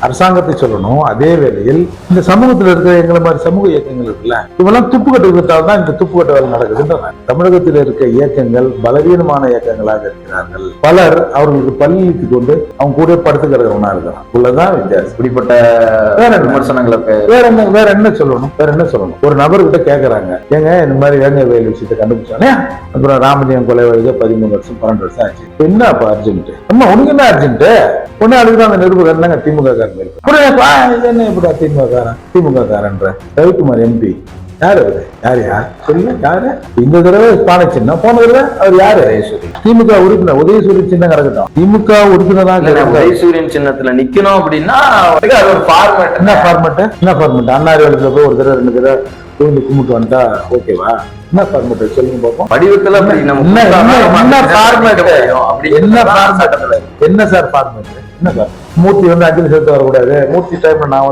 அரசாங்கத்தை சொல்லணும். அதே வேளையில் இந்த சமூகத்தில் இருக்கிற எங்களை மாதிரி சமூக இயக்கங்கள் இருக்குல்ல, இவெல்லாம் துப்புக்கட்டு விட்டால் தான் இந்த துப்புக்கட்டு வேலை நடக்குதுன்ற. தமிழகத்தில் இருக்க இயக்கங்கள் பலவீனமான இயக்கங்களாக இருக்கிறார்கள். பலர் அவர்களுக்கு பள்ளிக்கு கொண்டு அவங்க கூட படுத்து கிடக்கிறவனா இருக்கிறான். உள்ளதான் வித்தியாசம். இப்படிப்பட்ட விமர்சனங்களுக்கு வேற என்ன சொல்லணும்? ஒரு நபர்கிட்ட கேட்கறாங்க, ஏங்க இந்த மாதிரி வேங்க வேலை விஷயத்தை கண்டுபிடிச்சானே, அப்புறம் ராமஜெயம் கொலை வழக்கு 13 வருஷம் 12 வருஷம் ஆச்சு, என்ன அப்ப அர்ஜென்ட்? அம்மா உனக்கு என்ன அர்ஜென்ட்? ஒன்னு அதுக்குதான் அந்த நிருபகர் தாங்க திமுக காரன் இருக்கு. என்ன இப்படா திமுக காரன்ற ரவிக்குமார் எம்பி யாரு அவரு? யார் சொல்லு யாரு? இந்த தடவை பானை சின்னம், போன தடவை அவர் யாரு? திமுக உறுப்பினர் உதயசூரிய சின்னம் கிடக்கட்டும். திமுக உறுப்பினர் தான் உதயசூரியன் சின்னத்துல நிக்கணும் அப்படின்னா அது ஒரு ஃபார்மேட். என்ன ஃபார்மேட்? அண்ணாரி இடத்துல போய் ஒரு தடவை 2 தடவை தூங்கி கும்பிட்டு வந்தா ஓகேவா? என்ன ஃபார்மேட் சொல்லுங்க பாப்போம். வடிவத்துல என்ன சார் ஃபார்மேட்? என்ன சார் மூர்த்தி வந்து அஞ்சலி செலுத்த வரக்கூடாது, மூர்த்தி டைம்ல நான்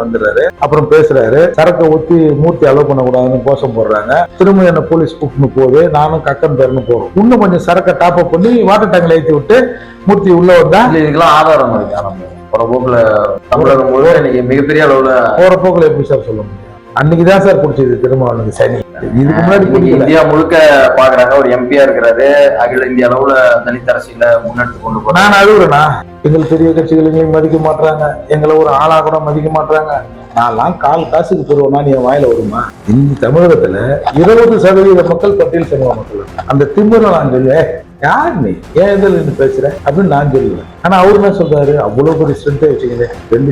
வந்துடுறாரு, அப்புறம் பேசுறாரு, சரக்கை ஊத்தி மூர்த்தி அலோவ் பண்ணக்கூடாதுன்னு கோஷம் போடுறாங்க. திரும்ப என்ன போலீஸ் கூப்பிட்டு போகுது, நானும் கக்கன் பேருன்னு போறோம். இன்னும் கொஞ்சம் சரக்கை டாப் அப் பண்ணி வாட்டர் டேங்க்ல ஏற்றி விட்டு மூர்த்தி உள்ள வந்தா இதுக்கெல்லாம் ஆதாரம் இருக்கு. போற போக்குல தமிழகம் முழுவதும் இன்னைக்கு மிகப்பெரிய அளவுல போற போக்குல எப்படி சார் சொல்ல முடியும்? அன்னைக்குதான் சார் குடிச்சது திரும்ப அவனுக்கு சனி. இதுக்கு முன்னாடி இந்தியா முழுக்க பாக்குறாங்க. ஒரு எம்பியா இருக்கிறாரு, அகில இந்திய அளவுல தலித் அரசியல முன்னெடுத்து கொண்டு போறாங்க. நான் அழுகுறேனா? எங்கள் பெரிய கட்சிகள் எங்களையும் மதிக்க மாட்டாங்க, எங்களை ஒரு ஆளா கூட மதிக்க மாட்டாங்க. நான்லாம் கால் காசுக்கு பெறுவோம்னா நீ வாயில வருமா? இந்த தமிழகத்துல 20% மக்கள் பட்டியல் சமூக மக்கள். அந்த திமுறை நான் சொல்லுவேன், யார் நீ ஏன் இதில் பேசுற அப்படின்னு நான் சொல்லுவேன். ஆனா அவரு என்ன சொல்றாரு, அவ்வளவு பெரிய ஸ்ட்ரென்த்தை வச்சுக்கிறேன், 2